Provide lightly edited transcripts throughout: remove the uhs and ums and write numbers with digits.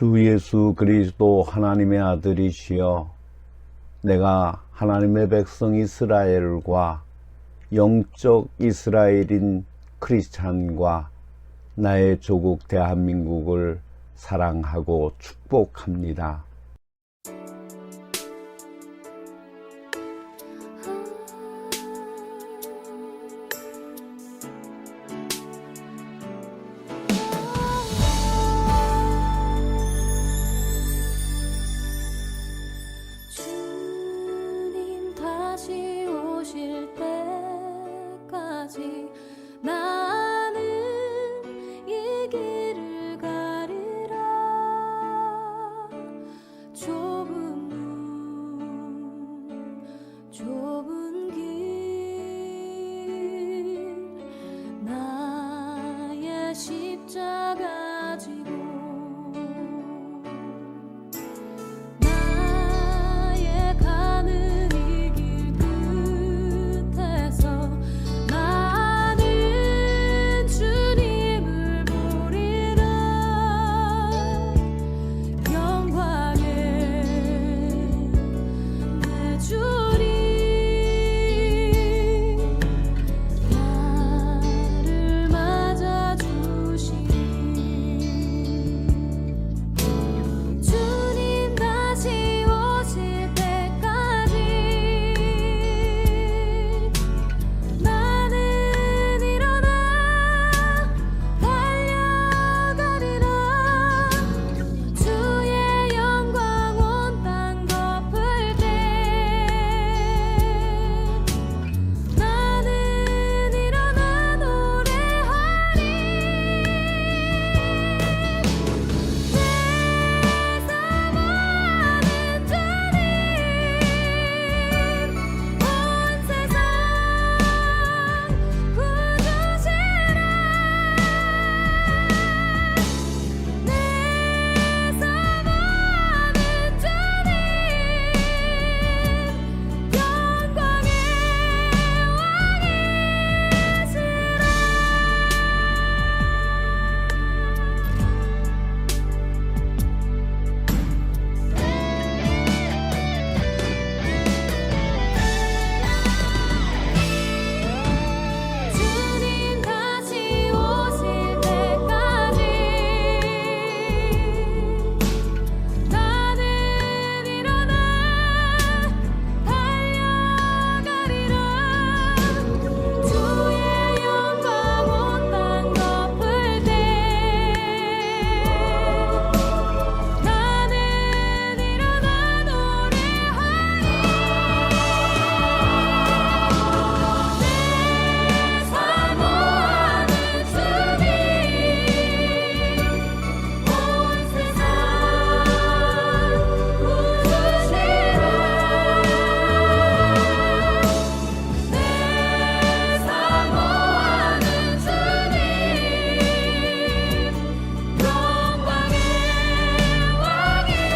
주 예수 그리스도 하나님의 아들이시여, 내가 하나님의 백성 이스라엘과 영적 이스라엘인 크리스찬과 나의 조국 대한민국을 사랑하고 축복합니다. 주님 다시 오실 때까지 나는 이 길을 가리라. 좁은 문 좁은 길 나의 십자가 지고 나의 가는 이 길 끝에서 나는 주님을 보리라. 영광에 내 주님 나를 맞아주시니 주님 다시 오실 때까지 나는 일어나 달려가리라. 주의 영광 온 땅 덮을 때 나는 일어나 노래하리. 내 사모하는 주님 온 세상 구주시라. 내 사모하는 주님 영광의 주님 다시 오실 때까지 나는 일어나 달려가리라. 주의 영광 온 땅 덮을 때 나는 일어나 노래하리. 내 사모하는 주님 온 세상 구주시라. 내 사모하는 주님 영광의 왕이시라.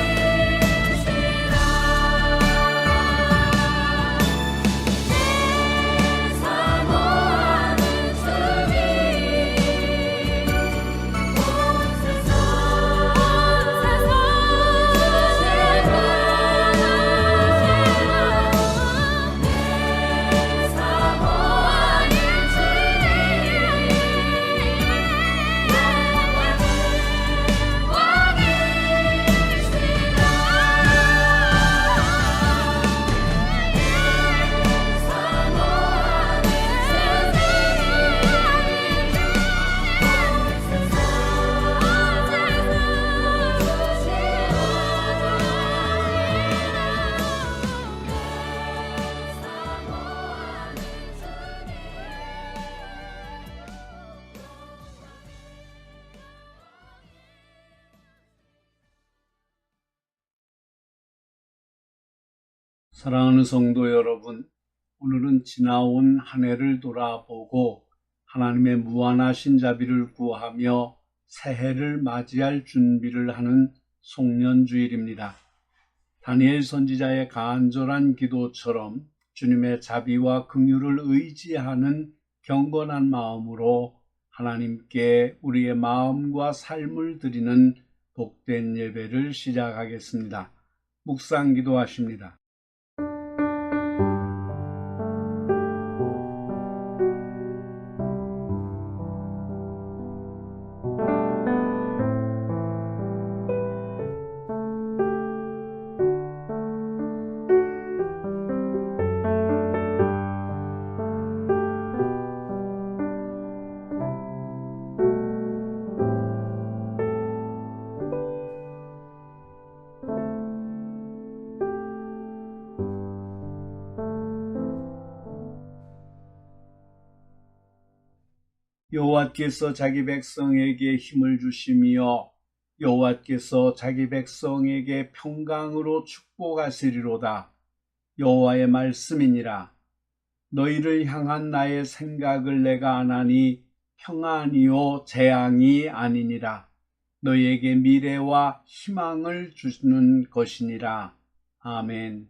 사모하는 주님 온 세상 사랑하는 성도 여러분, 오늘은 지나온 한 해를 돌아보고 하나님의 무한하신 자비를 구하며 새해를 맞이할 준비를 하는 송년주일입니다. 다니엘 선지자의 간절한 기도처럼 주님의 자비와 긍휼을 의지하는 경건한 마음으로 하나님께 우리의 마음과 삶을 드리는 복된 예배를 시작하겠습니다. 묵상 기도하십니다. 여호와께서 자기 백성에게 힘을 주시며 여호와께서 자기 백성에게 평강으로 축복하시리로다. 여호와의 말씀이니라. 너희를 향한 나의 생각을 내가 아나니 평안이요 재앙이 아니니라. 너희에게 미래와 희망을 주는 것이니라. 아멘.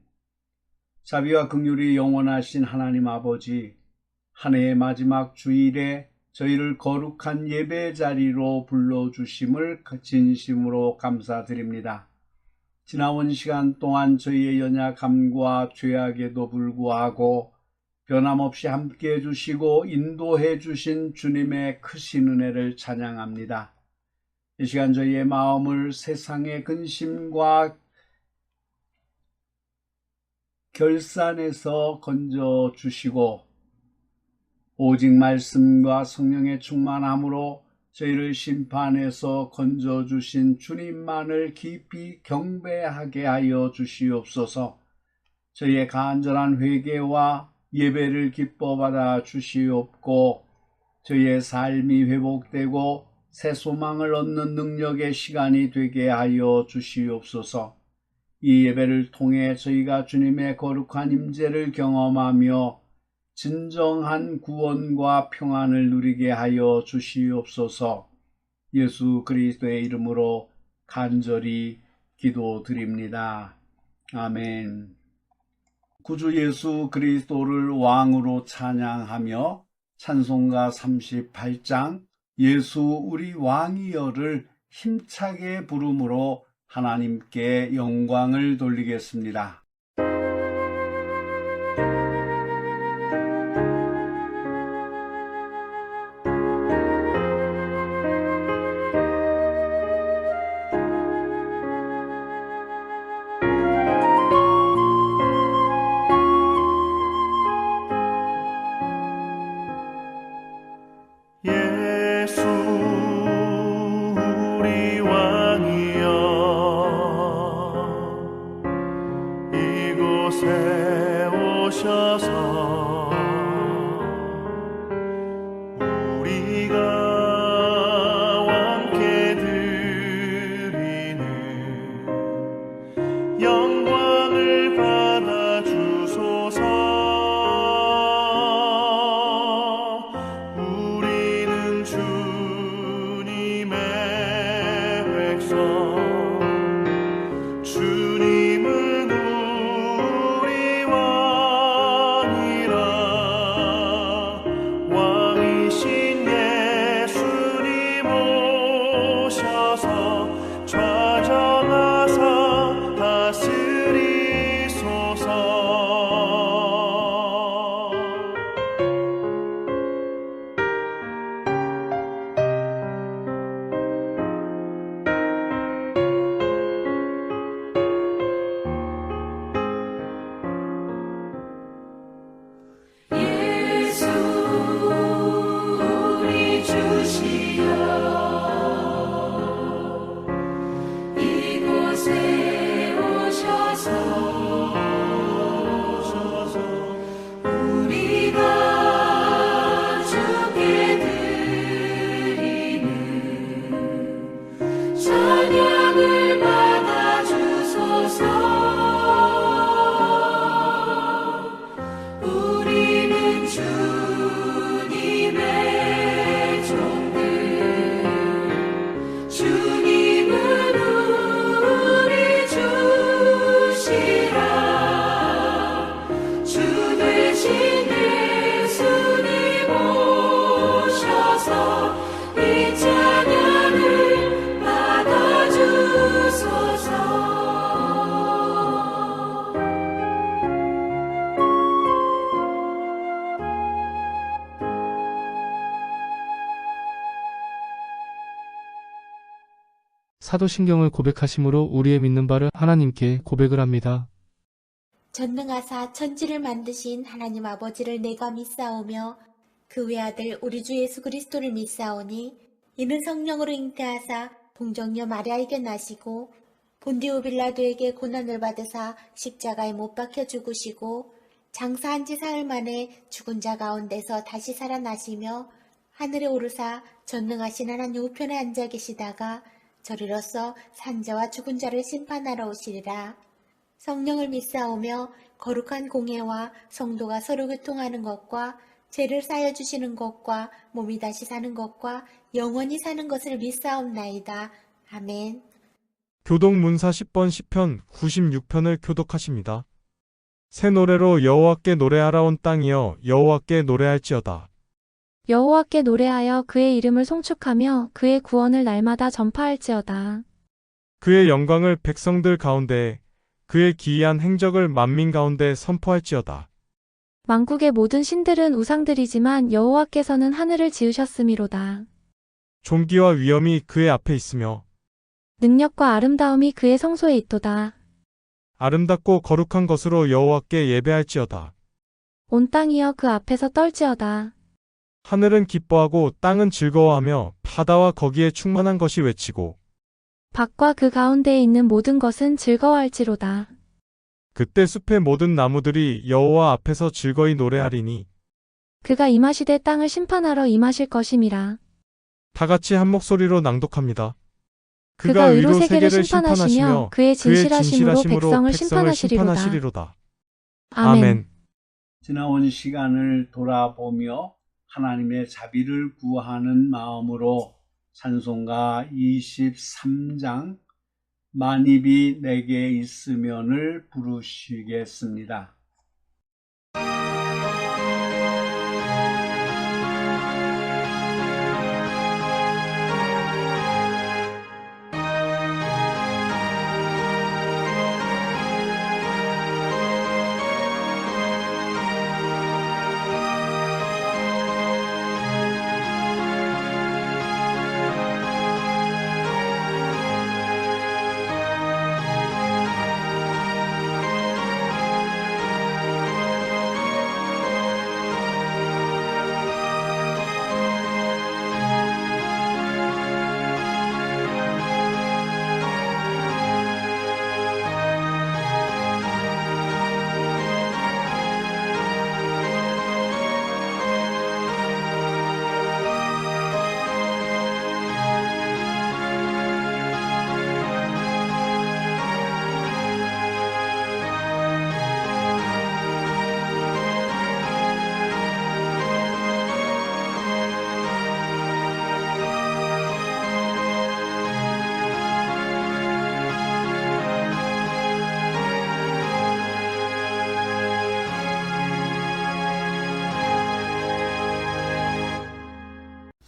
자비와 긍휼이 영원하신 하나님 아버지, 한 해의 마지막 주일에 저희를 거룩한 예배 자리로 불러주심을 진심으로 감사드립니다. 지나온 시간 동안 저희의 연약함과 죄악에도 불구하고 변함없이 함께해 주시고 인도해 주신 주님의 크신 은혜를 찬양합니다. 이 시간 저희의 마음을 세상의 근심과 결산에서 건져 주시고 오직 말씀과 성령의 충만함으로 저희를 심판에서 건져주신 주님만을 깊이 경배하게 하여 주시옵소서. 저희의 간절한 회개와 예배를 기뻐 받아 주시옵고 저희의 삶이 회복되고 새 소망을 얻는 능력의 시간이 되게 하여 주시옵소서. 이 예배를 통해 저희가 주님의 거룩한 임재를 경험하며 진정한 구원과 평안을 누리게 하여 주시옵소서. 예수 그리스도의 이름으로 간절히 기도드립니다. 아멘. 구주 예수 그리스도를 왕으로 찬양하며 찬송가 38장 예수 우리 왕이여를 힘차게 부름으로 하나님께 영광을 돌리겠습니다. 예수 우리 왕이여 이곳에 오셔서 우리가 왕께 드리는 영광을 받아 주소서. 주님은 우리 왕이라. 사도신경을 고백하심으로 우리의 믿는 바를 하나님께 고백을 합니다. 전능하사 천지를 만드신 하나님 아버지를 내가 믿사오며 그 외아들 우리 주 예수 그리스도를 믿사오니 이는 성령으로 잉태하사 동정녀 마리아에게 나시고 본디오 빌라도에게 고난을 받으사 십자가에 못 박혀 죽으시고 장사한 지 사흘 만에 죽은 자 가운데서 다시 살아나시며 하늘에 오르사 전능하신 하나님 우편에 앉아 계시다가 저리로서 산자와 죽은 자를 심판하러 오시리라. 성령을 믿사오며 거룩한 공예와 성도가 서로 교통하는 것과 죄를 쌓여 주시는 것과 몸이 다시 사는 것과 영원히 사는 것을 믿사옵나이다. 아멘. 교독문사 10번 시편 96편을 교독하십니다. 새 노래로 여호와께 노래하라 온 땅이여 여호와께 노래할지어다. 여호와께 노래하여 그의 이름을 송축하며 그의 구원을 날마다 전파할지어다. 그의 영광을 백성들 가운데 그의 기이한 행적을 만민 가운데 선포할지어다. 만국의 모든 신들은 우상들이지만 여호와께서는 하늘을 지으셨음이로다. 존귀와 위엄이 그의 앞에 있으며 능력과 아름다움이 그의 성소에 있도다. 아름답고 거룩한 것으로 여호와께 예배할지어다. 온 땅이여 그 앞에서 떨지어다. 하늘은 기뻐하고 땅은 즐거워하며 바다와 거기에 충만한 것이 외치고 밭과 그 가운데에 있는 모든 것은 즐거워할지로다. 그때 숲의 모든 나무들이 여호와 앞에서 즐거이 노래하리니 그가 임하시되 땅을 심판하러 임하실 것임이라. 다 같이 한 목소리로 낭독합니다. 그가 의로 세계를 심판하시며 그의 진실하심으로 백성을 심판하시리로다. 아멘. 지나온 시간을 돌아보며 하나님의 자비를 구하는 마음으로 찬송가 23장 만입이 내게 있으면을 부르시겠습니다.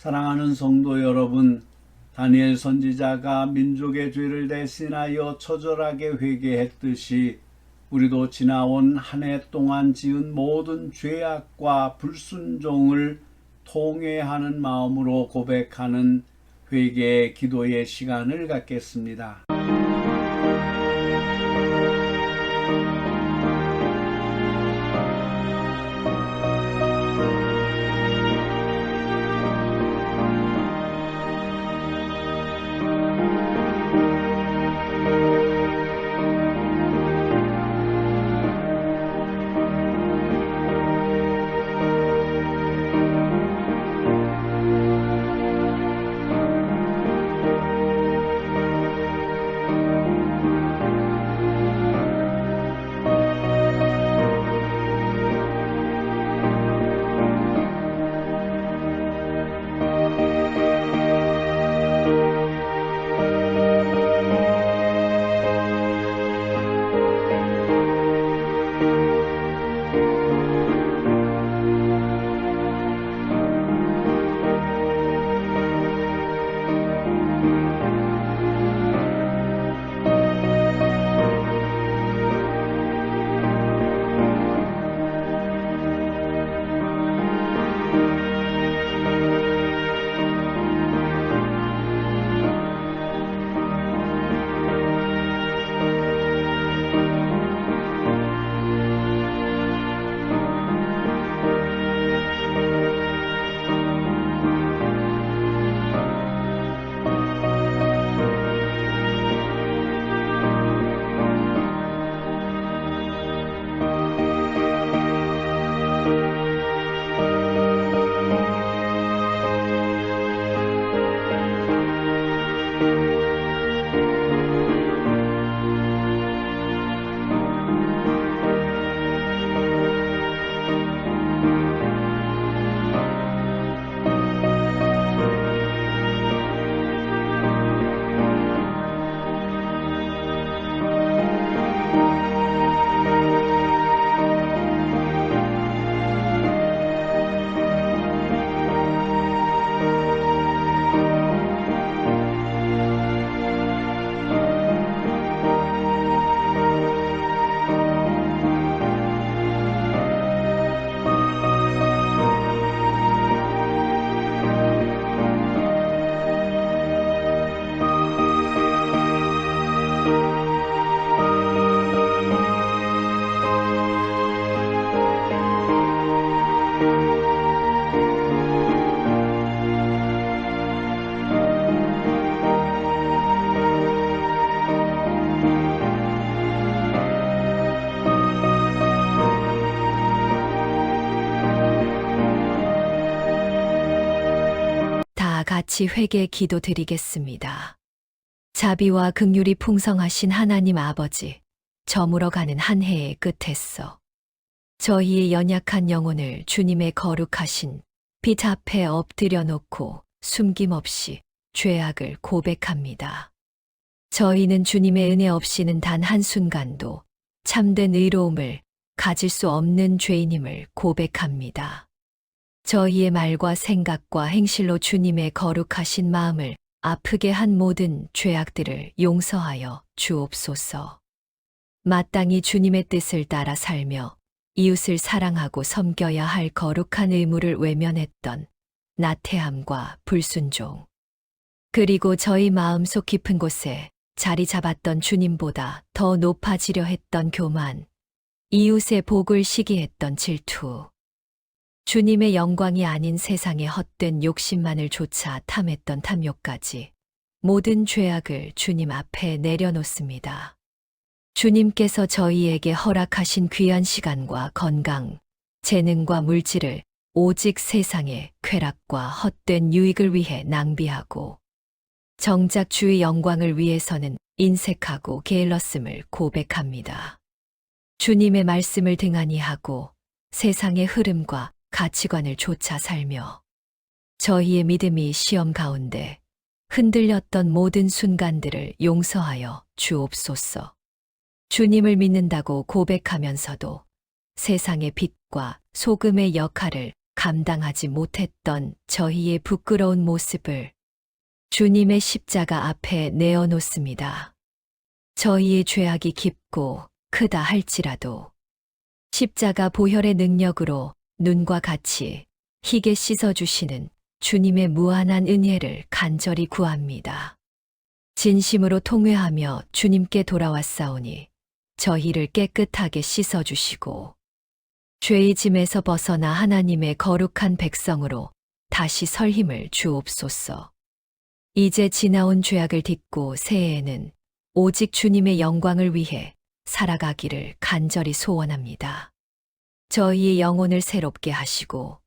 사랑하는 성도 여러분, 다니엘 선지자가 민족의 죄를 대신하여 처절하게 회개했듯이 우리도 지나온 한 해 동안 지은 모든 죄악과 불순종을 통회하는 마음으로 고백하는 회개 기도의 시간을 갖겠습니다. 같이 회개 기도드리겠습니다. 자비와 긍휼이 풍성하신 하나님 아버지, 저물어가는 한 해의 끝에서 저희의 연약한 영혼을 주님의 거룩하신 빛 앞에 엎드려 놓고 숨김없이 죄악을 고백합니다. 저희는 주님의 은혜 없이는 단 한순간도 참된 의로움을 가질 수 없는 죄인임을 고백합니다. 저희의 말과 생각과 행실로 주님의 거룩하신 마음을 아프게 한 모든 죄악들을 용서하여 주옵소서. 마땅히 주님의 뜻을 따라 살며 이웃을 사랑하고 섬겨야 할 거룩한 의무를 외면했던 나태함과 불순종, 그리고 저희 마음속 깊은 곳에 자리 잡았던 주님보다 더 높아지려 했던 교만, 이웃의 복을 시기했던 질투, 주님의 영광이 아닌 세상의 헛된 욕심만을 쫓아 탐했던 탐욕까지 모든 죄악을 주님 앞에 내려놓습니다. 주님께서 저희에게 허락하신 귀한 시간과 건강, 재능과 물질을 오직 세상의 쾌락과 헛된 유익을 위해 낭비하고 정작 주의 영광을 위해서는 인색하고 게을렀음을 고백합니다. 주님의 말씀을 등한히 하고 세상의 흐름과 가치관을 쫓아 살며 저희의 믿음이 시험 가운데 흔들렸던 모든 순간들을 용서하여 주옵소서. 주님을 믿는다고 고백하면서도 세상의 빛과 소금의 역할을 감당하지 못했던 저희의 부끄러운 모습을 주님의 십자가 앞에 내어놓습니다. 저희의 죄악이 깊고 크다 할지라도 십자가 보혈의 능력으로 눈과 같이 희게 씻어주시는 주님의 무한한 은혜를 간절히 구합니다. 진심으로 통회하며 주님께 돌아왔사오니 저희를 깨끗하게 씻어주시고 죄의 짐에서 벗어나 하나님의 거룩한 백성으로 다시 설 힘을 주옵소서. 이제 지나온 죄악을 딛고 새해에는 오직 주님의 영광을 위해 살아가기를 간절히 소원합니다. 저희의 영혼을 새롭게 하시고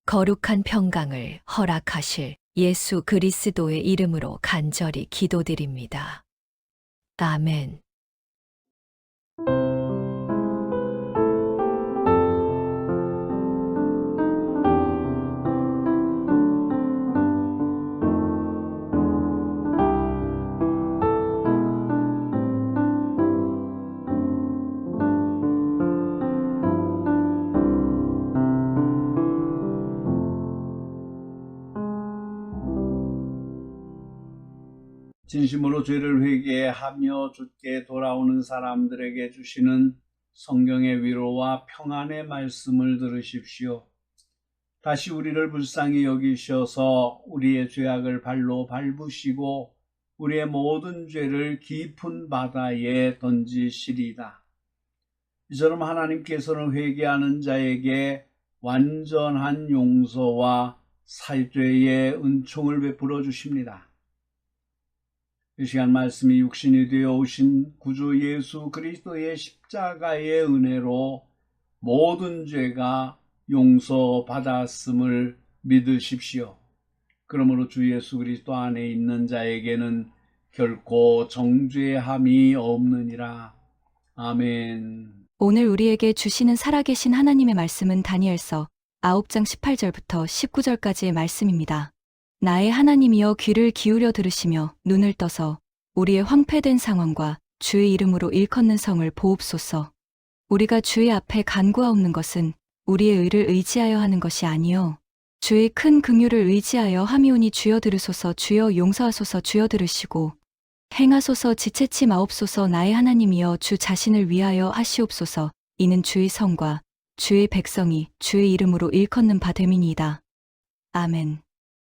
거룩한 평강을 허락하실 예수 그리스도의 이름으로 간절히 기도드립니다. 아멘. 진심으로 죄를 회개하며 주께 돌아오는 사람들에게 주시는 성경의 위로와 평안의 말씀을 들으십시오. 다시 우리를 불쌍히 여기셔서 우리의 죄악을 발로 밟으시고 우리의 모든 죄를 깊은 바다에 던지시리다. 이처럼 하나님께서는 회개하는 자에게 완전한 용서와 사죄의 은총을 베풀어 주십니다. 이 시간 말씀이 육신이 되어 오신 구주 예수 그리스도의 십자가의 은혜로 모든 죄가 용서받았음을 믿으십시오. 그러므로 주 예수 그리스도 안에 있는 자에게는 결코 정죄함이 없느니라. 아멘. 오늘 우리에게 주시는 살아계신 하나님의 말씀은 다니엘서 9장 18절부터 19절까지의 말씀입니다. 나의 하나님이여 귀를 기울여 들으시며 눈을 떠서 우리의 황폐된 상황과 주의 이름으로 일컫는 성을 보옵소서. 우리가 주의 앞에 간구하옵는 것은 우리의 의를 의지하여 하는 것이 아니요 주의 큰 긍휼을 의지하여 함이오니 주여 들으소서. 주여 용서하소서. 주여 들으시고 행하소서. 지체치 마옵소서. 나의 하나님이여 주 자신을 위하여 하시옵소서. 이는 주의 성과 주의 백성이 주의 이름으로 일컫는 바 됨이니이다. 아멘.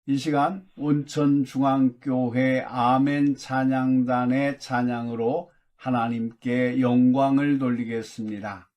이 시간 온천중앙교회 아멘 찬양단의 찬양으로 하나님께 영광을 돌리겠습니다.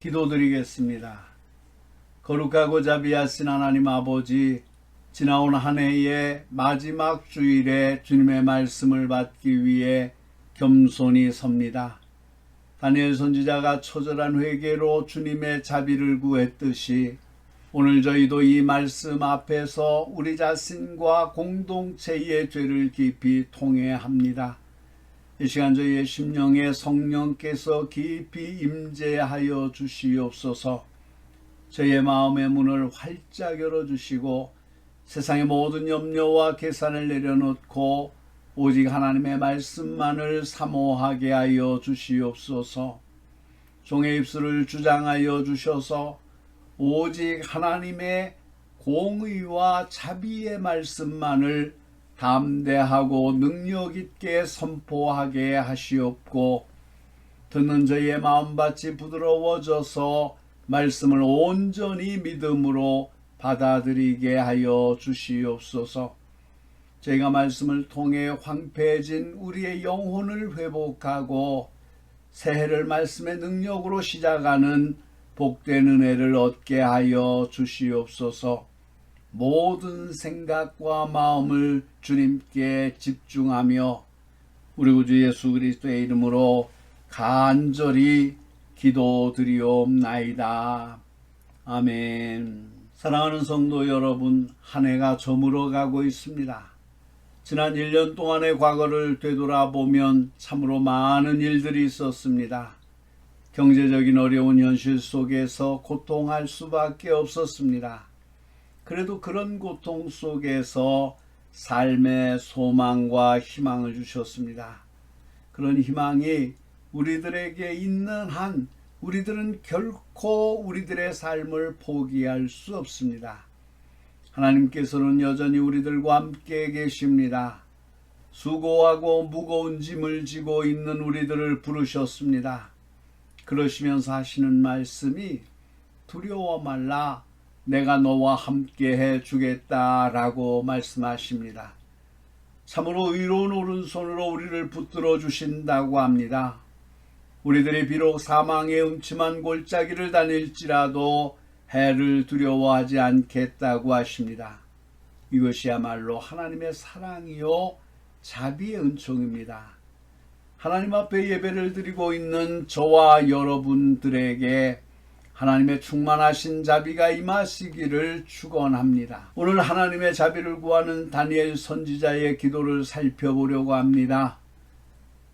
기도드리겠습니다. 거룩하고 자비하신 하나님 아버지, 지나온 한 해의 마지막 주일에 주님의 말씀을 받기 위해 겸손히 섭니다. 다니엘 선지자가 처절한 회개로 주님의 자비를 구했듯이 오늘 저희도 이 말씀 앞에서 우리 자신과 공동체의 죄를 깊이 통회합니다. 이 시간 저희의 심령에 성령께서 깊이 임재하여 주시옵소서. 저희의 마음의 문을 활짝 열어주시고 세상의 모든 염려와 계산을 내려놓고 오직 하나님의 말씀만을 사모하게 하여 주시옵소서. 종의 입술을 주장하여 주셔서 오직 하나님의 공의와 자비의 말씀만을 담대하고 능력 있게 선포하게 하시옵고, 듣는 저희의 마음밭이 부드러워져서 말씀을 온전히 믿음으로 받아들이게 하여 주시옵소서. 저희가 말씀을 통해 황폐해진 우리의 영혼을 회복하고 새해를 말씀의 능력으로 시작하는 복된 은혜를 얻게 하여 주시옵소서. 모든 생각과 마음을 주님께 집중하며 우리 구주 예수 그리스도의 이름으로 간절히 기도드리옵나이다. 아멘. 사랑하는 성도 여러분, 한 해가 저물어 가고 있습니다. 지난 1년 동안의 과거를 되돌아보면 참으로 많은 일들이 있었습니다. 경제적인 어려운 현실 속에서 고통할 수밖에 없었습니다. 그래도 그런 고통 속에서 삶의 소망과 희망을 주셨습니다. 그런 희망이 우리들에게 있는 한 우리들은 결코 우리들의 삶을 포기할 수 없습니다. 하나님께서는 여전히 우리들과 함께 계십니다. 수고하고 무거운 짐을 지고 있는 우리들을 부르셨습니다. 그러시면서 하시는 말씀이 두려워 말라, 내가 너와 함께 해 주겠다라고 말씀하십니다. 참으로 의로운 오른손으로 우리를 붙들어 주신다고 합니다. 우리들이 비록 사망의 음침한 골짜기를 다닐지라도 해를 두려워하지 않겠다고 하십니다. 이것이야말로 하나님의 사랑이요 자비의 은총입니다. 하나님 앞에 예배를 드리고 있는 저와 여러분들에게 하나님의 충만하신 자비가 임하시기를 축원합니다. 오늘 하나님의 자비를 구하는 다니엘 선지자의 기도를 살펴보려고 합니다.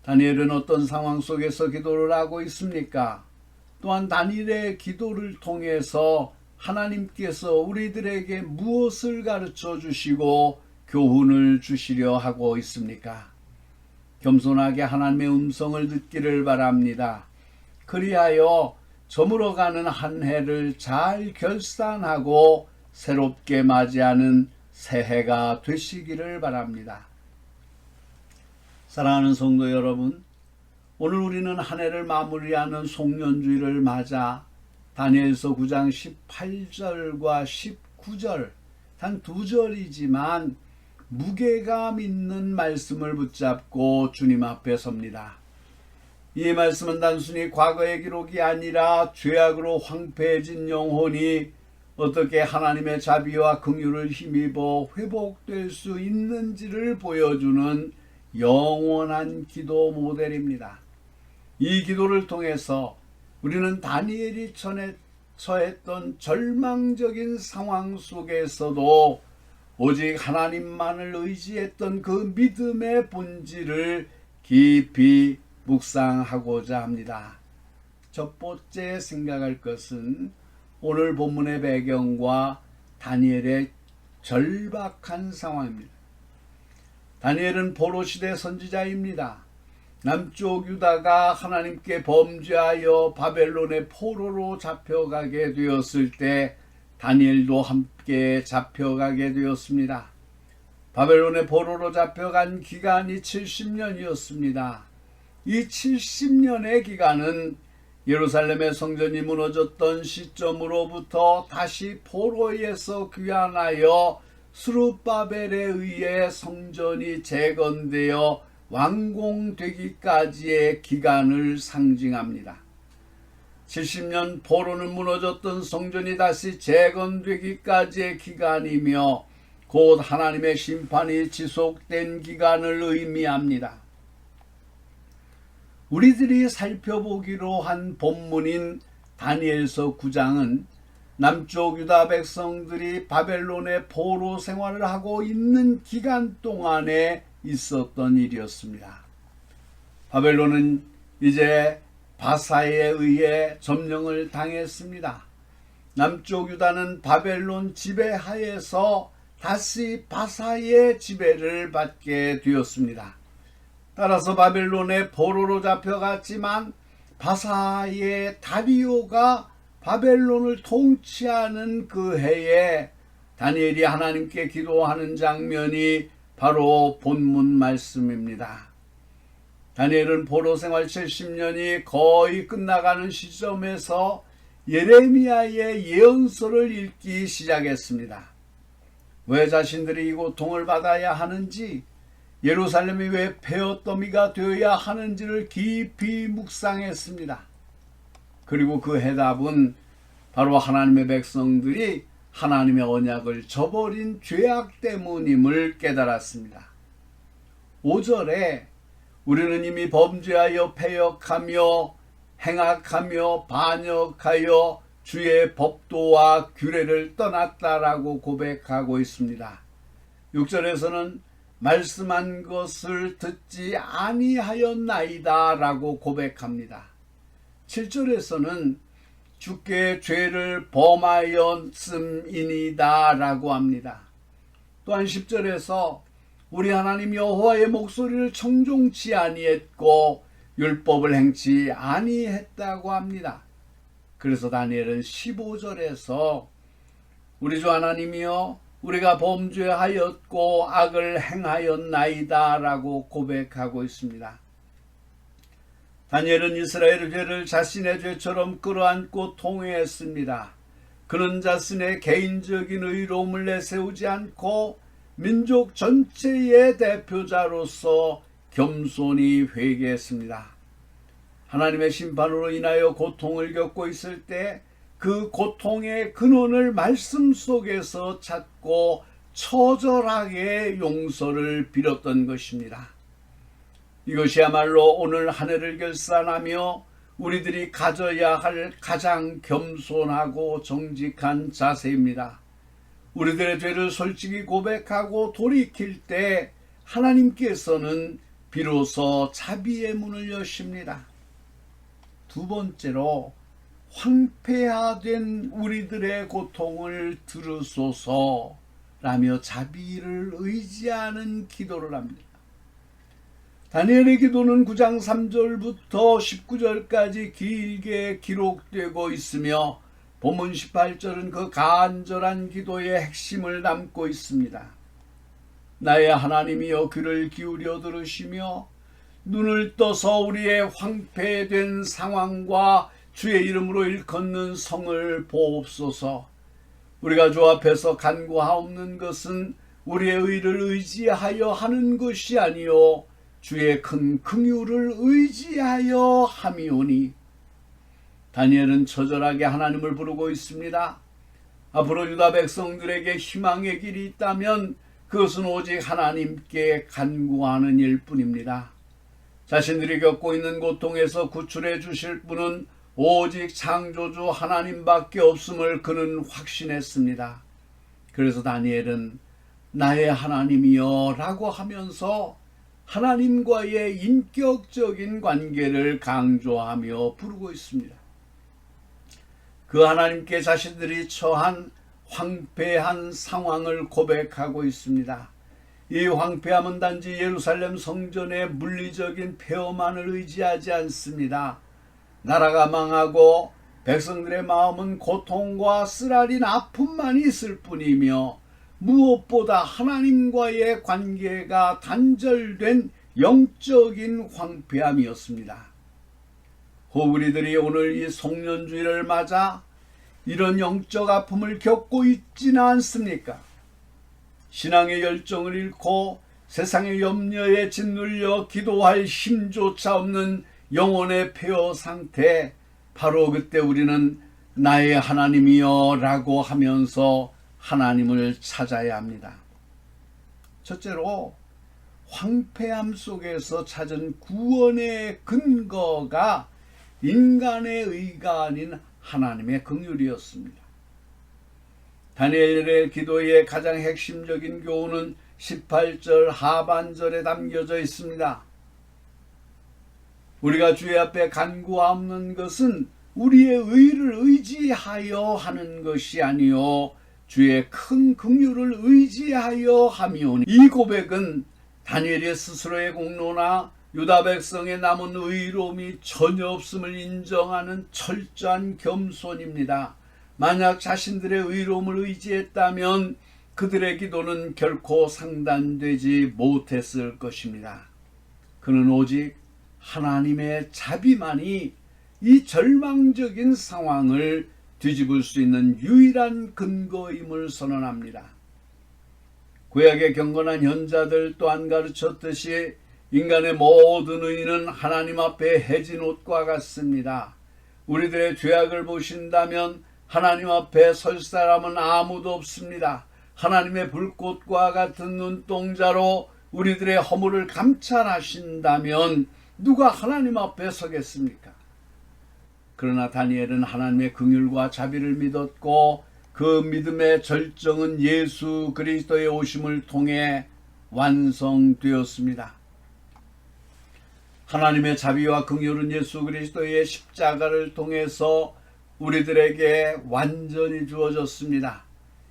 다니엘은 어떤 상황 속에서 기도를 하고 있습니까? 또한 다니엘의 기도를 통해서 하나님께서 우리들에게 무엇을 가르쳐 주시고 교훈을 주시려 하고 있습니까? 겸손하게 하나님의 음성을 듣기를 바랍니다. 그리하여 저물어가는 한 해를 잘 결산하고 새롭게 맞이하는 새해가 되시기를 바랍니다. 사랑하는 성도 여러분, 오늘 우리는 한 해를 마무리하는 송년주일을 맞아 다니엘서 9장 18절과 19절, 단 2절이지만 무게감 있는 말씀을 붙잡고 주님 앞에 섭니다. 이 말씀은 단순히 과거의 기록이 아니라 죄악으로 황폐해진 영혼이 어떻게 하나님의 자비와 긍휼을 힘입어 회복될 수 있는지를 보여주는 영원한 기도 모델입니다. 이 기도를 통해서 우리는 다니엘이 처했던 절망적인 상황 속에서도 오직 하나님만을 의지했던 그 믿음의 본질을 깊이 묵상하고자 합니다. 첫 번째 생각할 것은 오늘 본문의 배경과 다니엘의 절박한 상황입니다. 다니엘은 포로 시대 선지자입니다. 남쪽 유다가 하나님께 범죄하여 바벨론의 포로로 잡혀가게 되었을 때 다니엘도 함께 잡혀가게 되었습니다. 바벨론의 포로로 잡혀간 기간이 70년이었습니다. 이 70년의 기간은 예루살렘의 성전이 무너졌던 시점으로부터 다시 포로에서 귀환하여 스룹바벨에 의해 성전이 재건되어 완공되기까지의 기간을 상징합니다. 70년 포로는 무너졌던 성전이 다시 재건되기까지의 기간이며 곧 하나님의 심판이 지속된 기간을 의미합니다. 우리들이 살펴보기로 한 본문인 다니엘서 9장은 남쪽 유다 백성들이 바벨론의 포로 생활을 하고 있는 기간 동안에 있었던 일이었습니다. 바벨론은 이제 바사에 의해 점령을 당했습니다. 남쪽 유다는 바벨론 지배하에서 다시 바사의 지배를 받게 되었습니다. 따라서 바벨론의 포로로 잡혀갔지만 바사의 다리오가 바벨론을 통치하는 그 해에 다니엘이 하나님께 기도하는 장면이 바로 본문 말씀입니다. 다니엘은 포로 생활 70년이 거의 끝나가는 시점에서 예레미야의 예언서를 읽기 시작했습니다. 왜 자신들이 이 고통을 받아야 하는지, 예루살렘이 왜 폐허더미가 되어야 하는지를 깊이 묵상했습니다. 그리고 그 해답은 바로 하나님의 백성들이 하나님의 언약을 저버린 죄악 때문임을 깨달았습니다. 5절에 우리는 이미 범죄하여 패역하며 행악하며 반역하여 주의 법도와 규례를 떠났다라고 고백하고 있습니다. 6절에서는 말씀한 것을 듣지 아니하였나이다 라고 고백합니다. 7절에서는 주께 죄를 범하였음이니이다 라고 합니다. 또한 10절에서 우리 하나님 여호와의 목소리를 청종치 아니했고 율법을 행치 아니했다고 합니다. 그래서 다니엘은 15절에서 우리 주 하나님이여 우리가 범죄하였고 악을 행하였나이다 라고 고백하고 있습니다. 다니엘은 이스라엘의 죄를 자신의 죄처럼 끌어안고 통회했습니다. 그는 자신의 개인적인 의로움을 내세우지 않고 민족 전체의 대표자로서 겸손히 회개했습니다. 하나님의 심판으로 인하여 고통을 겪고 있을 때 그 고통의 근원을 말씀 속에서 찾고 처절하게 용서를 빌었던 것입니다. 이것이야말로 오늘 한 해를 결산하며 우리들이 가져야 할 가장 겸손하고 정직한 자세입니다. 우리들의 죄를 솔직히 고백하고 돌이킬 때 하나님께서는 비로소 자비의 문을 여십니다. 두 번째로 황폐화된 우리들의 고통을 들으소서라며 자비를 의지하는 기도를 합니다. 다니엘의 기도는 9장 3절부터 19절까지 길게 기록되고 있으며 본문 18절은 그 간절한 기도의 핵심을 담고 있습니다. 나의 하나님이여 귀를 기울여 들으시며 눈을 떠서 우리의 황폐된 상황과 주의 이름으로 일컫는 성을 보옵소서. 우리가 주 앞에서 간구하옵는 것은 우리의 의를 의지하여 하는 것이 아니요 주의 큰 긍휼을 의지하여 함이오니. 다니엘은 처절하게 하나님을 부르고 있습니다. 앞으로 유다 백성들에게 희망의 길이 있다면 그것은 오직 하나님께 간구하는 일뿐입니다. 자신들이 겪고 있는 고통에서 구출해 주실 분은 오직 창조주 하나님밖에 없음을 그는 확신했습니다. 그래서 다니엘은 나의 하나님이여 라고 하면서 하나님과의 인격적인 관계를 강조하며 부르고 있습니다. 그 하나님께 자신들이 처한 황폐한 상황을 고백하고 있습니다. 이 황폐함은 단지 예루살렘 성전의 물리적인 폐허만을 의지하지 않습니다. 나라가 망하고 백성들의 마음은 고통과 쓰라린 아픔만 있을 뿐이며 무엇보다 하나님과의 관계가 단절된 영적인 황폐함이었습니다. 우리들이 오늘 이 송년주일을 맞아 이런 영적 아픔을 겪고 있지는 않습니까? 신앙의 열정을 잃고 세상의 염려에 짓눌려 기도할 힘조차 없는 영혼의 폐허 상태, 바로 그때 우리는 나의 하나님이여 라고 하면서 하나님을 찾아야 합니다. 첫째로 황폐함 속에서 찾은 구원의 근거가 인간의 의가 아닌 하나님의 긍휼이었습니다. 다니엘의 기도의 가장 핵심적인 교훈은 18절 하반절에 담겨져 있습니다. 우리가 주의 앞에 간구하는 것은 우리의 의를 의지하여 하는 것이 아니요 주의 큰 긍휼을 의지하여 함이오니. 이 고백은 다니엘의 스스로의 공로나 유다 백성의 남은 의로움이 전혀 없음을 인정하는 철저한 겸손입니다. 만약 자신들의 의로움을 의지했다면 그들의 기도는 결코 상단되지 못했을 것입니다. 그는 오직 하나님의 자비만이 이 절망적인 상황을 뒤집을 수 있는 유일한 근거임을 선언합니다. 구약의 경건한 현자들 또한 가르쳤듯이 인간의 모든 의는 하나님 앞에 해진 옷과 같습니다. 우리들의 죄악을 보신다면 하나님 앞에 설 사람은 아무도 없습니다. 하나님의 불꽃과 같은 눈동자로 우리들의 허물을 감찰하신다면 누가 하나님 앞에 서겠습니까? 그러나 다니엘은 하나님의 긍휼과 자비를 믿었고 그 믿음의 절정은 예수 그리스도의 오심을 통해 완성되었습니다. 하나님의 자비와 긍휼은 예수 그리스도의 십자가를 통해서 우리들에게 완전히 주어졌습니다.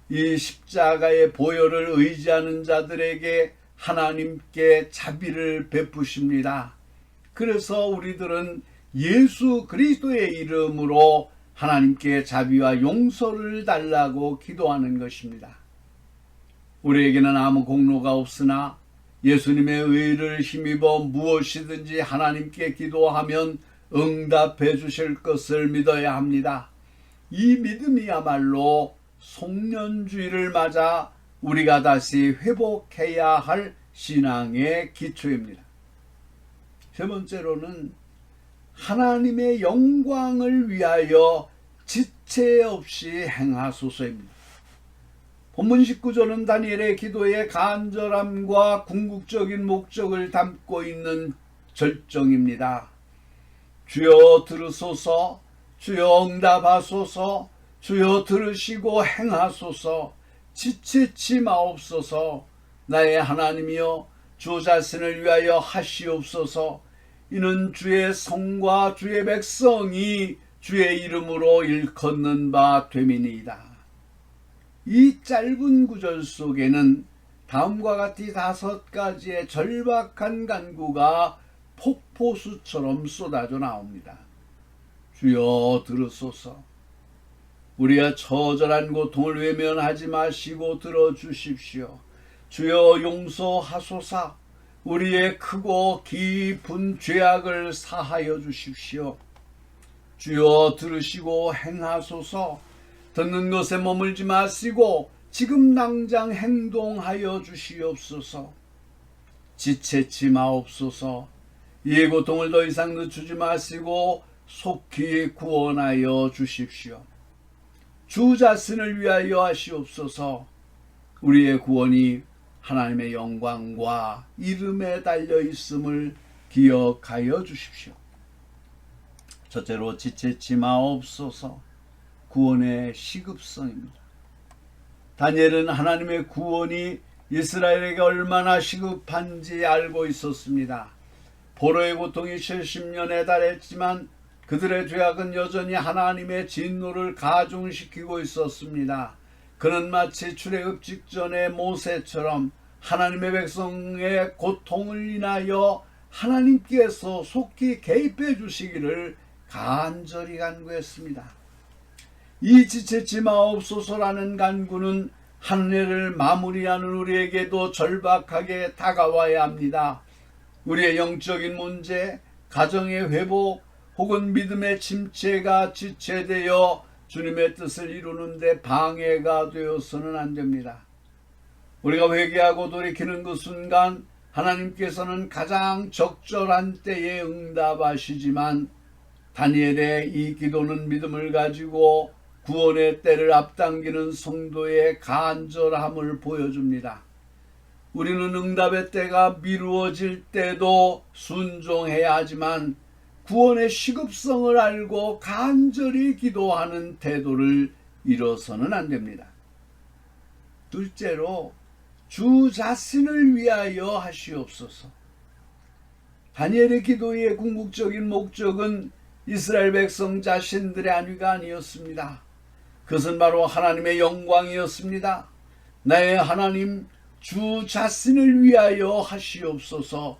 이 십자가의 보혈을 의지하는 자들에게 하나님께 자비를 베푸십니다. 그래서 우리들은 예수 그리스도의 이름으로 하나님께 자비와 용서를 달라고 기도하는 것입니다. 우리에게는 아무 공로가 없으나 예수님의 의를 힘입어 무엇이든지 하나님께 기도하면 응답해 주실 것을 믿어야 합니다. 이 믿음이야말로 송년주의를 맞아 우리가 다시 회복해야 할 신앙의 기초입니다. 세 번째로는 하나님의 영광을 위하여 지체 없이 행하소서입니다. 본문 19절은 다니엘의 기도의 간절함과 궁극적인 목적을 담고 있는 절정입니다. 주여 들으소서, 주여 응답하소서, 주여 들으시고 행하소서, 지체치 마옵소서. 나의 하나님이여 주 자신을 위하여 하시옵소서. 이는 주의 성과 주의 백성이 주의 이름으로 일컫는 바 됨이니이다. 이 짧은 구절 속에는 다음과 같이 5가지의 절박한 간구가 폭포수처럼 쏟아져 나옵니다. 주여 들으소서. 우리가 처절한 고통을 외면하지 마시고 들어주십시오. 주여 용서하소서. 우리의 크고 깊은 죄악을 사하여 주십시오. 주여 들으시고 행하소서. 듣는 것에 머물지 마시고 지금 당장 행동하여 주시옵소서. 지체치 마옵소서. 이 고통을 더 이상 늦추지 마시고 속히 구원하여 주십시오. 주 자신을 위하여 하시옵소서. 우리의 구원이 하나님의 영광과 이름에 달려 있음을 기억하여 주십시오. 첫째로 지체치 마옵소서. 구원의 시급성입니다. 다니엘은 하나님의 구원이 이스라엘에게 얼마나 시급한지 알고 있었습니다. 포로의 고통이 70년에 달했지만 그들의 죄악은 여전히 하나님의 진노를 가중시키고 있었습니다. 그는 마치 출애굽 직전의 모세처럼 하나님의 백성의 고통을 인하여 하나님께서 속히 개입해 주시기를 간절히 간구했습니다. 이 지체치 마옵소서라는 간구는 한 해를 마무리하는 우리에게도 절박하게 다가와야 합니다. 우리의 영적인 문제, 가정의 회복 혹은 믿음의 침체가 지체되어 주님의 뜻을 이루는데 방해가 되어서는 안 됩니다. 우리가 회개하고 돌이키는 그 순간 하나님께서는 가장 적절한 때에 응답하시지만 다니엘의 이 기도는 믿음을 가지고 구원의 때를 앞당기는 성도의 간절함을 보여줍니다. 우리는 응답의 때가 미루어질 때도 순종해야 하지만 구원의 시급성을 알고 간절히 기도하는 태도를 잃어서는 안 됩니다. 둘째로 주 자신을 위하여 하시옵소서. 다니엘의 기도의 궁극적인 목적은 이스라엘 백성 자신들의 안위가 아니었습니다. 그것은 바로 하나님의 영광이었습니다. 나의 하나님 주 자신을 위하여 하시옵소서.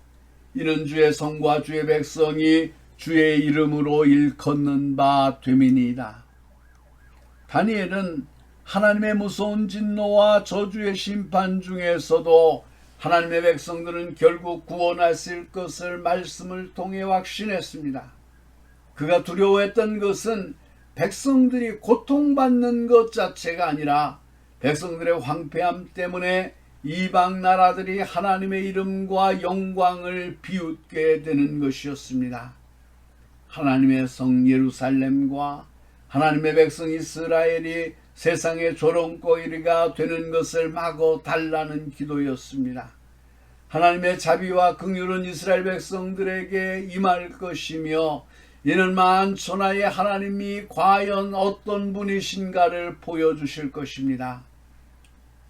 이는 주의 성과 주의 백성이 주의 이름으로 일컫는 바 됨이니이다. 다니엘은 하나님의 무서운 진노와 저주의 심판 중에서도 하나님의 백성들은 결국 구원하실 것을 말씀을 통해 확신했습니다. 그가 두려워했던 것은 백성들이 고통받는 것 자체가 아니라 백성들의 황폐함 때문에 이방 나라들이 하나님의 이름과 영광을 비웃게 되는 것이었습니다. 하나님의 성 예루살렘과 하나님의 백성 이스라엘이 세상의 조롱거리가 되는 것을 막어 달라는 기도였습니다. 하나님의 자비와 긍휼은 이스라엘 백성들에게 임할 것이며 이는 만천하의 하나님이 과연 어떤 분이신가를 보여주실 것입니다.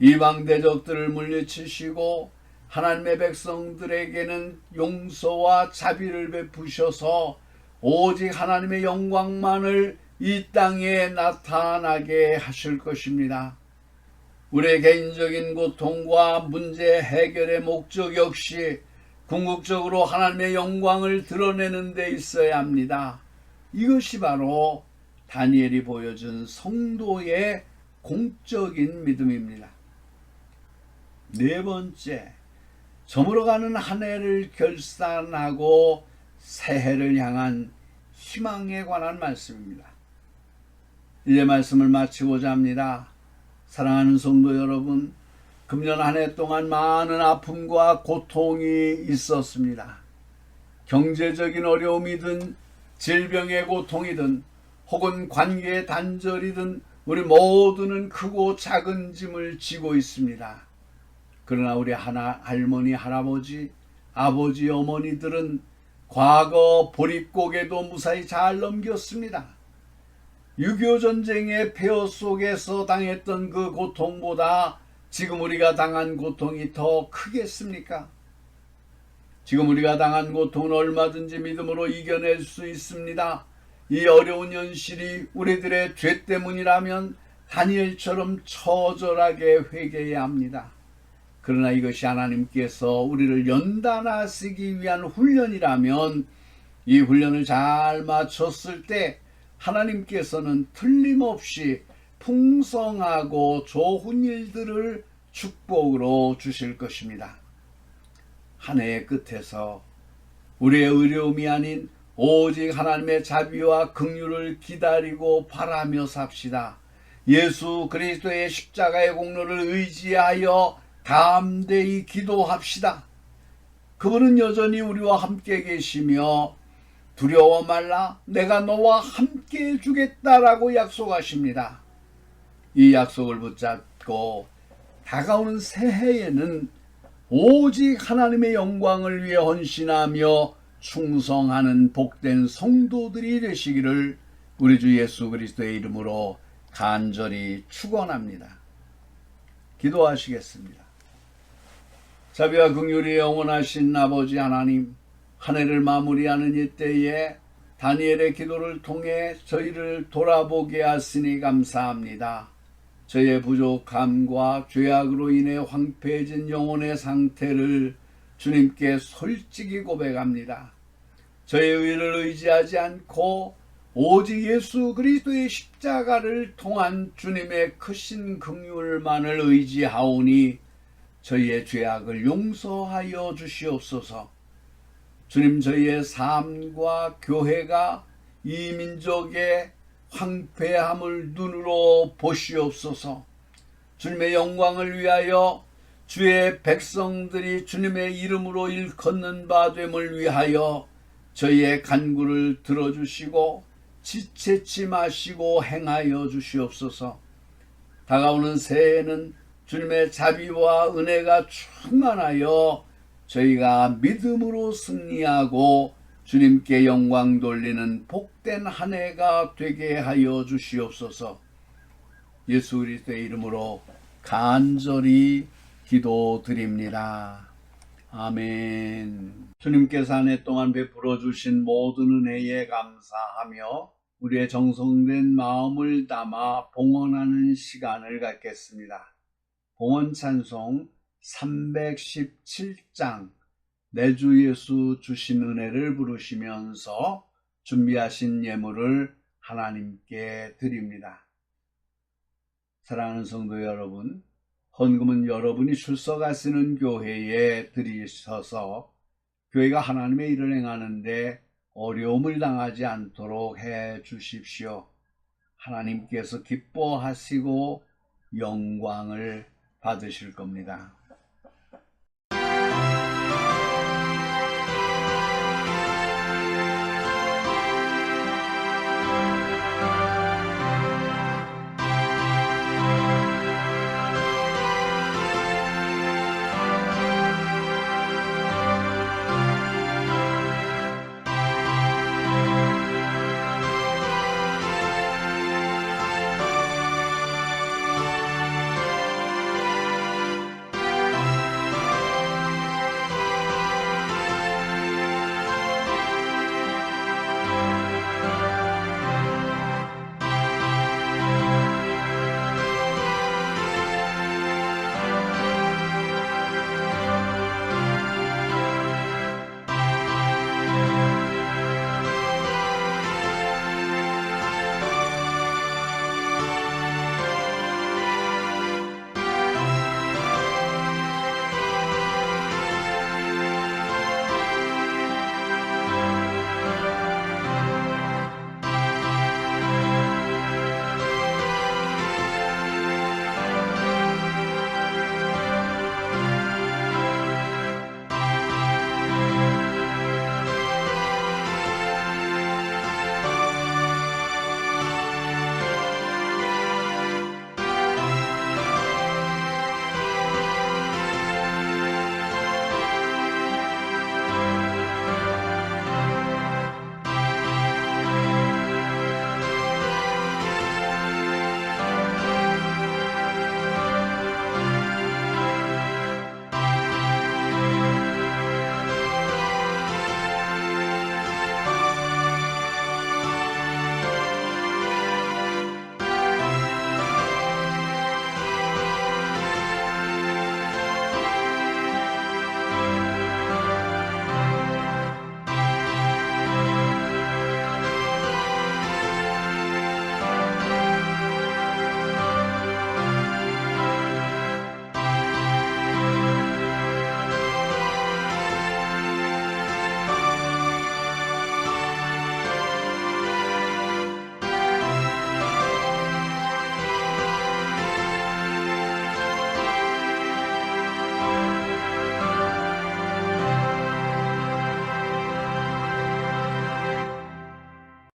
이방 대적들을 물리치시고 하나님의 백성들에게는 용서와 자비를 베푸셔서 오직 하나님의 영광만을 이 땅에 나타나게 하실 것입니다. 우리의 개인적인 고통과 문제 해결의 목적 역시 궁극적으로 하나님의 영광을 드러내는 데 있어야 합니다. 이것이 바로 다니엘이 보여준 성도의 공적인 믿음입니다. 네 번째, 저물어가는 한 해를 결산하고 새해를 향한 희망에 관한 말씀입니다. 이제 말씀을 마치고자 합니다. 사랑하는 성도 여러분, 금년 한 해 동안 많은 아픔과 고통이 있었습니다. 경제적인 어려움이든 질병의 고통이든 혹은 관계의 단절이든 우리 모두는 크고 작은 짐을 지고 있습니다. 그러나 우리 할머니, 할아버지, 아버지, 어머니들은 과거 보릿고개도 무사히 잘 넘겼습니다. 6.25 전쟁의 폐허 속에서 당했던 그 고통보다 지금 우리가 당한 고통이 더 크겠습니까? 지금 우리가 당한 고통은 얼마든지 믿음으로 이겨낼 수 있습니다. 이 어려운 현실이 우리들의 죄 때문이라면 다니엘처럼 처절하게 회개해야 합니다. 그러나 이것이 하나님께서 우리를 연단하시기 위한 훈련이라면 이 훈련을 잘 마쳤을 때 하나님께서는 틀림없이 풍성하고 좋은 일들을 축복으로 주실 것입니다. 한 해의 끝에서 우리의 어려움이 아닌 오직 하나님의 자비와 긍휼을 기다리고 바라며 삽시다. 예수 그리스도의 십자가의 공로를 의지하여 담대히 기도합시다. 그분은 여전히 우리와 함께 계시며 두려워 말라, 내가 너와 함께 해주겠다라고 약속하십니다. 이 약속을 붙잡고 다가오는 새해에는 오직 하나님의 영광을 위해 헌신하며 충성하는 복된 성도들이 되시기를 우리 주 예수 그리스도의 이름으로 간절히 축원합니다. 기도하시겠습니다. 자비와 긍휼이 영원하신 아버지 하나님, 한 해를 마무리하는 이때에 다니엘의 기도를 통해 저희를 돌아보게 하시니 감사합니다. 저의 부족함과 죄악으로 인해 황폐해진 영혼의 상태를 주님께 솔직히 고백합니다. 저의 의를 의지하지 않고 오직 예수 그리스도의 십자가를 통한 주님의 크신 긍휼만을 의지하오니 저희의 죄악을 용서하여 주시옵소서. 주님, 저희의 삶과 교회가 이 민족의 황폐함을 눈으로 보시옵소서. 주님의 영광을 위하여 주의 백성들이 주님의 이름으로 일컫는 바 됨을 위하여 저희의 간구를 들어주시고 지체치 마시고 행하여 주시옵소서. 다가오는 새해에는 주님의 자비와 은혜가 충만하여 저희가 믿음으로 승리하고 주님께 영광 돌리는 복된 한 해가 되게 하여 주시옵소서. 예수 그리스도의 이름으로 간절히 기도드립니다. 아멘. 주님께서 한 해 동안 베풀어 주신 모든 은혜에 감사하며 우리의 정성된 마음을 담아 봉헌하는 시간을 갖겠습니다. 봉헌 찬송 317장 내 주 예수 주신 은혜를 부르시면서 준비하신 예물을 하나님께 드립니다. 사랑하는 성도 여러분, 헌금은 여러분이 출석하시는 교회에 드리셔서 교회가 하나님의 일을 행하는데 어려움을 당하지 않도록 해 주십시오. 하나님께서 기뻐하시고 영광을 받으실 겁니다.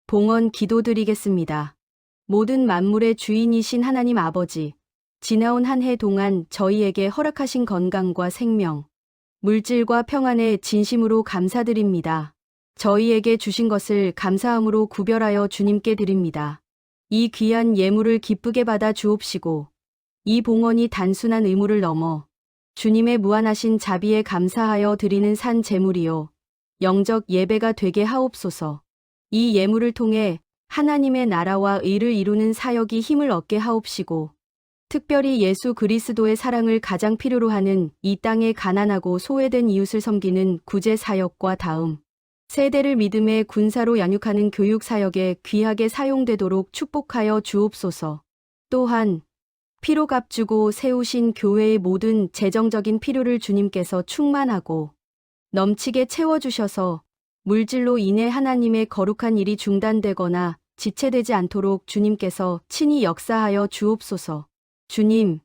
봉헌 기도드리겠습니다. 모든 만물의 주인이신 하나님 아버지, 지나온 한 해 동안 저희에게 허락하신 건강과 생명, 물질과 평안에 진심으로 감사드립니다. 저희에게 주신 것을 감사함으로 구별하여 주님께 드립니다. 이 귀한 예물을 기쁘게 받아 주옵시고, 이 봉헌이 단순한 의무를 넘어 주님의 무한하신 자비에 감사하여 드리는 산 제물이요, 영적 예배가 되게 하옵소서. 이 예물을 통해 하나님의 나라와 의를 이루는 사역이 힘을 얻게 하옵시고, 특별히 예수 그리스도의 사랑을 가장 필요로 하는 이 땅의 가난하고 소외된 이웃을 섬기는 구제 사역과 다음 세대를 믿음의 군사로 양육하는 교육 사역에 귀하게 사용되도록 축복하여 주옵소서. 또한 피로 값주고 세우신 교회의 모든 재정적인 필요를 주님께서 충만하고 넘치게 채워주셔서 물질로 인해 하나님의 거룩한 일이 중단되거나 지체되지 않도록 주님께서 친히 역사하여 주옵소서. 주님,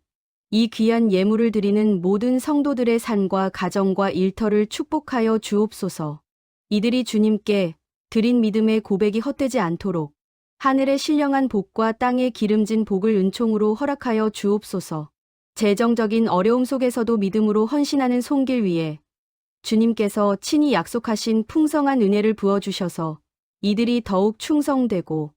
이 귀한 예물을 드리는 모든 성도들의 삶과 가정과 일터를 축복하여 주옵소서. 이들이 주님께 드린 믿음의 고백이 헛되지 않도록 하늘의 신령한 복과 땅의 기름진 복을 은총으로 허락하여 주옵소서. 재정적인 어려움 속에서도 믿음으로 헌신하는 손길 위에 주님께서 친히 약속하신 풍성한 은혜를 부어주셔서 이들이 더욱 충성되고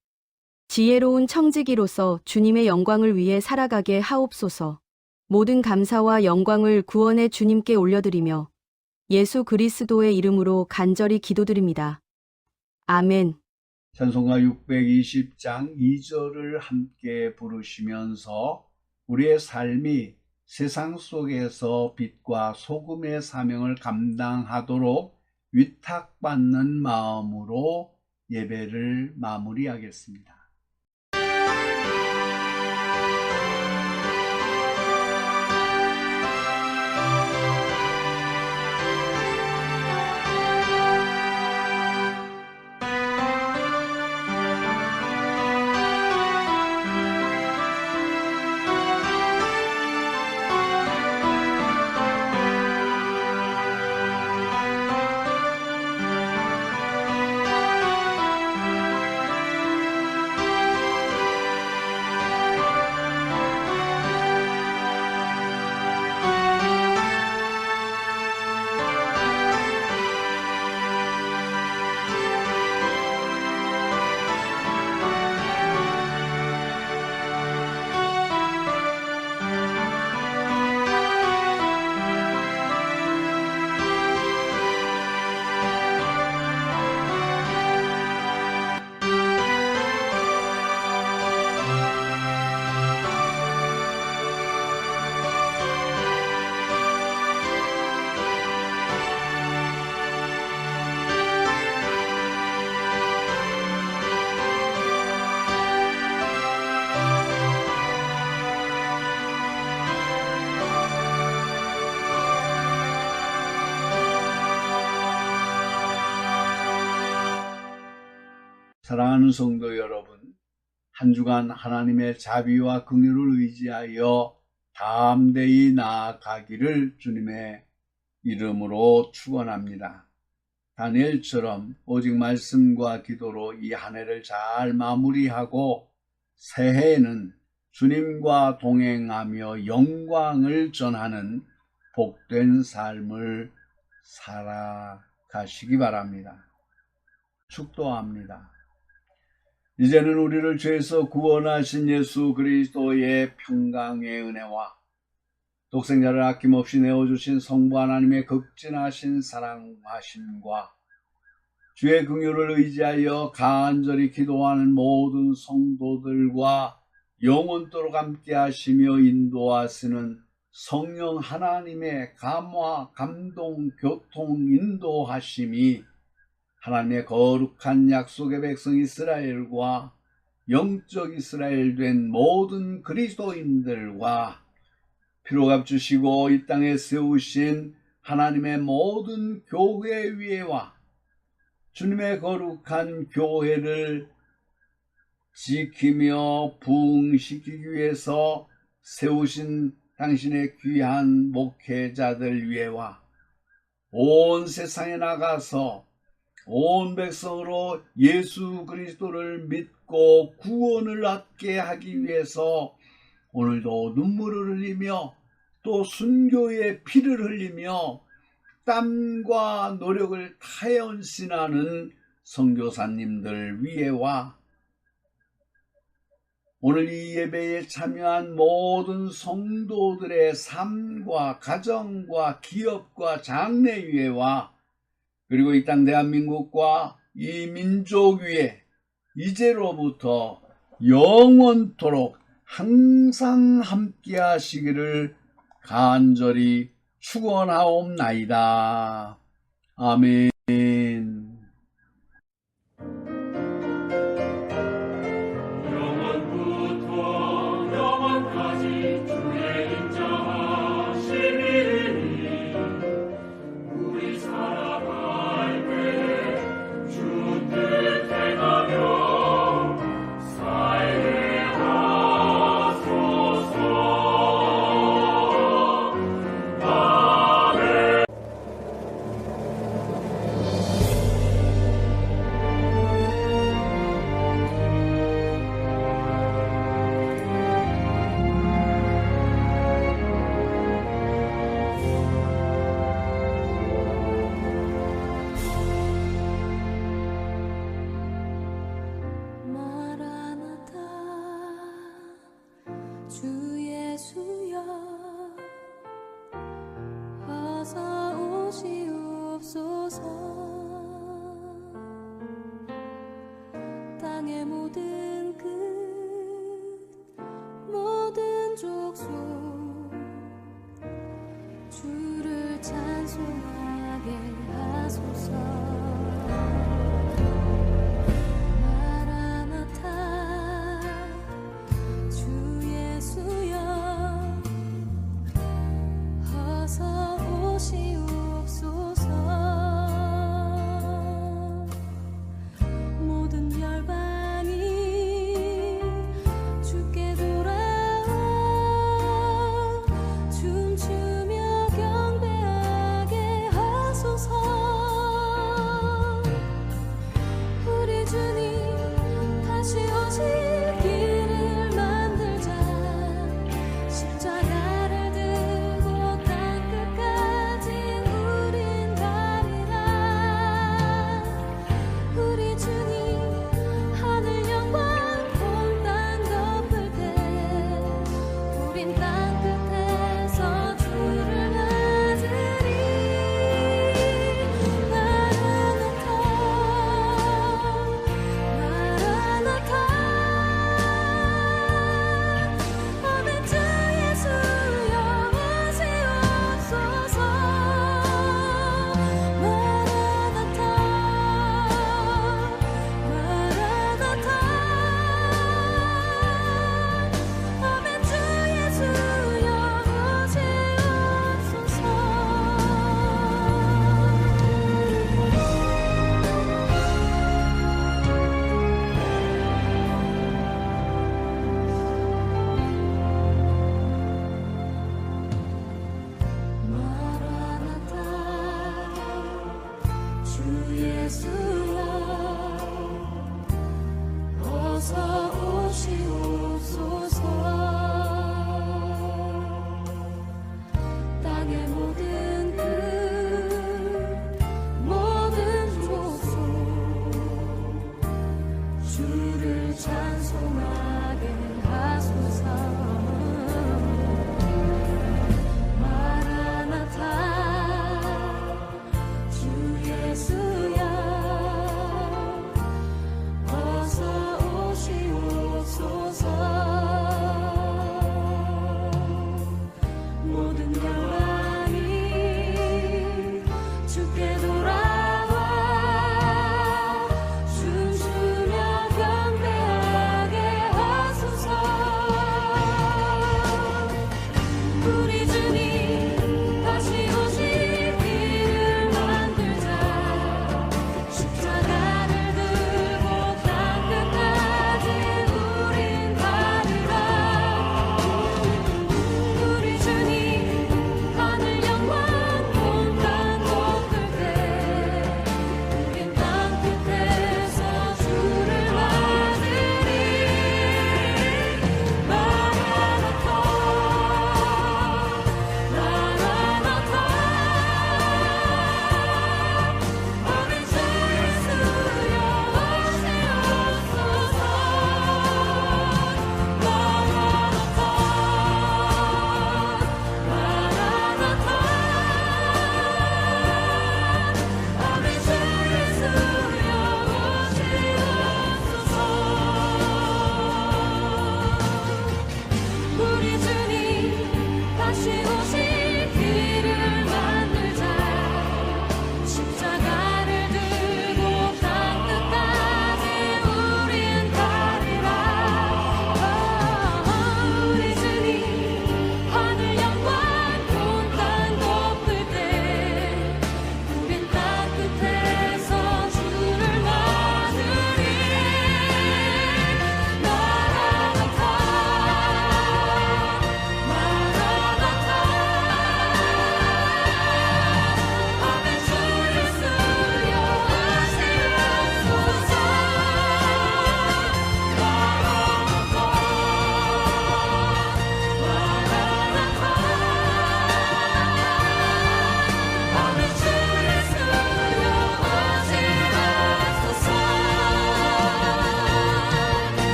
지혜로운 청지기로서 주님의 영광을 위해 살아가게 하옵소서. 모든 감사와 영광을 구원의 주님께 올려드리며 예수 그리스도의 이름으로 간절히 기도드립니다. 아멘. 찬송가 620장 2절을 함께 부르시면서 우리의 삶이 세상 속에서 빛과 소금의 사명을 감당하도록 위탁받는 마음으로 예배를 마무리하겠습니다. 사랑하는 성도 여러분, 한 주간 하나님의 자비와 긍휼을 의지하여 담대히 나아가기를 주님의 이름으로 축원합니다. 다니엘처럼 오직 말씀과 기도로 이 한 해를 잘 마무리하고 새해에는 주님과 동행하며 영광을 전하는 복된 삶을 살아가시기 바랍니다. 축도합니다. 이제는 우리를 죄에서 구원하신 예수 그리스도의 평강의 은혜와 독생자를 아낌없이 내어주신 성부 하나님의 극진하신 사랑하심과 주의 긍휼을 의지하여 간절히 기도하는 모든 성도들과 영원토록 함께 하시며 인도하시는 성령 하나님의 감화, 감동, 교통, 인도하심이 하나님의 거룩한 약속의 백성 이스라엘과 영적 이스라엘 된 모든 그리스도인들과 피로값 주시고 이 땅에 세우신 하나님의 모든 교회 위에와 주님의 거룩한 교회를 지키며 부흥시키기 위해서 세우신 당신의 귀한 목회자들 위에와 온 세상에 나가서 온 백성으로 예수 그리스도를 믿고 구원을 얻게 하기 위해서 오늘도 눈물을 흘리며 또 순교의 피를 흘리며 땀과 노력을 타연신하는 선교사님들 위에와 오늘 이 예배에 참여한 모든 성도들의 삶과 가정과 기업과 장래 위에와 그리고 이 땅 대한민국과 이 민족 위에 이제로부터 영원토록 항상 함께 하시기를 간절히 축원하옵나이다. 아멘. 세상의 모든 그